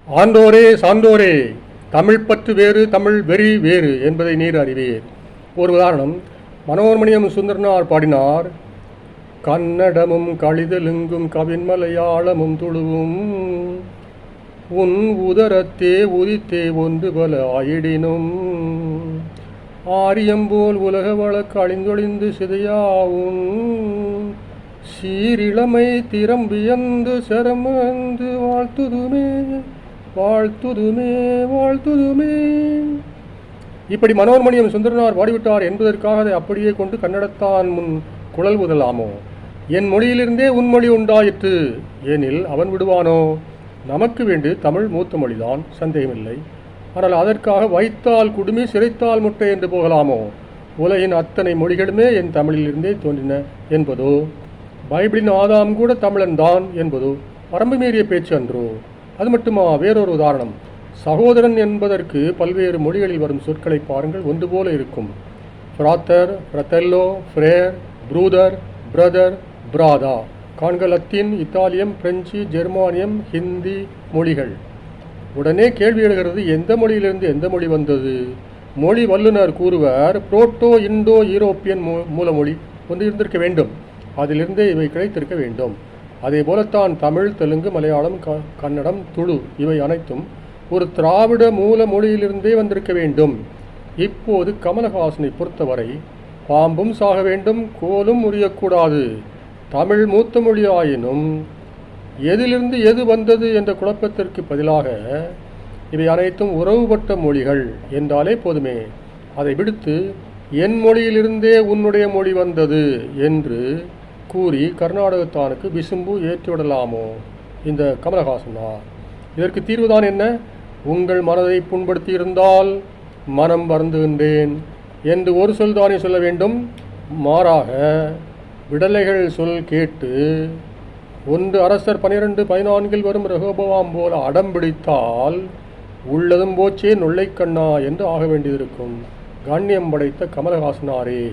ஆண்டோரே சான்றோரே, தமிழ் பற்று வேறு தமிழ் வெறி வேறு என்பதை நீர் அறிவீர். ஒரு உதாரணம், மனோன்மணியம் சுந்தரனார் பாடினார். கன்னடமும் கழிதலுங்கும் கவின் மலையாளமும் துளுவும் உன் உதரத்தே உதித்தே ஒன்று பல ஆயிடினும் ஆரியம்போல் உலக வழக்கு அழிந்தொழிந்து சிதையாவும் சீரிழமை திறம்பியந்து செரமந்து வாழ்த்துதுமே வாழ்த்துதுமே வாழ்த்துதுமே. இப்படி மனோன்மணியம் சுந்தரனார் பாடிவிட்டார் என்பதற்காக அதை அப்படியே கொண்டு கன்னடத்தான் முன் குழல் ஊதலாமோ? என் மொழியிலிருந்தே உன்மொழி உண்டாயிற்று ஏனில் அவன் விடுவானோ? நமக்கு வேண்டு தமிழ் மூத்த மொழிதான், சந்தேகமில்லை. ஆனால் அதற்காக வைத்தால் குடுமி சிறைத்தால் முட்டை என்று போகலாமோ? உலகின் அத்தனை மொழிகளுமே என் தமிழிலிருந்தே தோன்றின என்பதோ, பைபிளின் ஆதாம் கூட தமிழன் தான் என்பதோ வரம்பு மீறிய பேச்சு அன்றோ? அது மட்டுமா? வேறொரு உதாரணம், சகோதரன் என்பதற்கு பல்வேறு மொழிகளில் வரும் சொற்களை பாருங்கள், ஒன்று போல இருக்கும். ஃப்ராத்தர், ஃப்ரத்தெல்லோ, ஃப்ரேர், ப்ரூதர், பிரதர், பிராதா. காண்க லத்தீன், இத்தாலியம், பிரெஞ்சு, ஜெர்மானியம், ஹிந்தி மொழிகள். உடனே கேள்வி எழுகிறது, எந்த மொழியிலிருந்து எந்த மொழி வந்தது? மொழி வல்லுநர் கூறுவர், புரோட்டோ இண்டோ யூரோப்பியன் மூலமொழி ஒன்று இருந்திருக்க வேண்டும், அதிலிருந்தே இவை கிடைத்திருக்க வேண்டும். அதே போலத்தான் தமிழ், தெலுங்கு, மலையாளம், கன்னடம், துளு இவை அனைத்தும் ஒரு திராவிட மூல மொழியிலிருந்தே வந்திருக்க வேண்டும். இப்போது கமலஹாசனை பொறுத்தவரை பாம்பும் சாக வேண்டும், கோலும் முறியக்கூடாது. தமிழ் மூத்த மொழியாயினும் எதிலிருந்து எது வந்தது என்ற குழப்பத்திற்கு பதிலாக இவை அனைத்தும் உறவுபட்ட மொழிகள் என்றாலே போதுமே. அதை விடுத்து என் மொழியிலிருந்தே உன்னுடைய மொழி வந்தது என்று கூறி கர்நாடகத்தானுக்கு விசும்பு ஏற்றிவிடலாமோ இந்த கமலஹாசனார்? இதற்கு தீர்வுதான் என்ன? உங்கள் மனதை புண்படுத்தி இருந்தால் மனம் வருந்துகின்றேன் என்று ஒரு சொல்தானே சொல்ல வேண்டும். மாறாக விடலைகள் சொல் கேட்டு 1 அரசர் 12-14 வரும் ரெகோபவாம் போல அடம்பிடித்தால் உள்ளதும் போச்சே நொல்லைக்கண்ணா என்று ஆக வேண்டியிருக்கும். கண்ணியம் படைத்த கமலஹாசனாரே.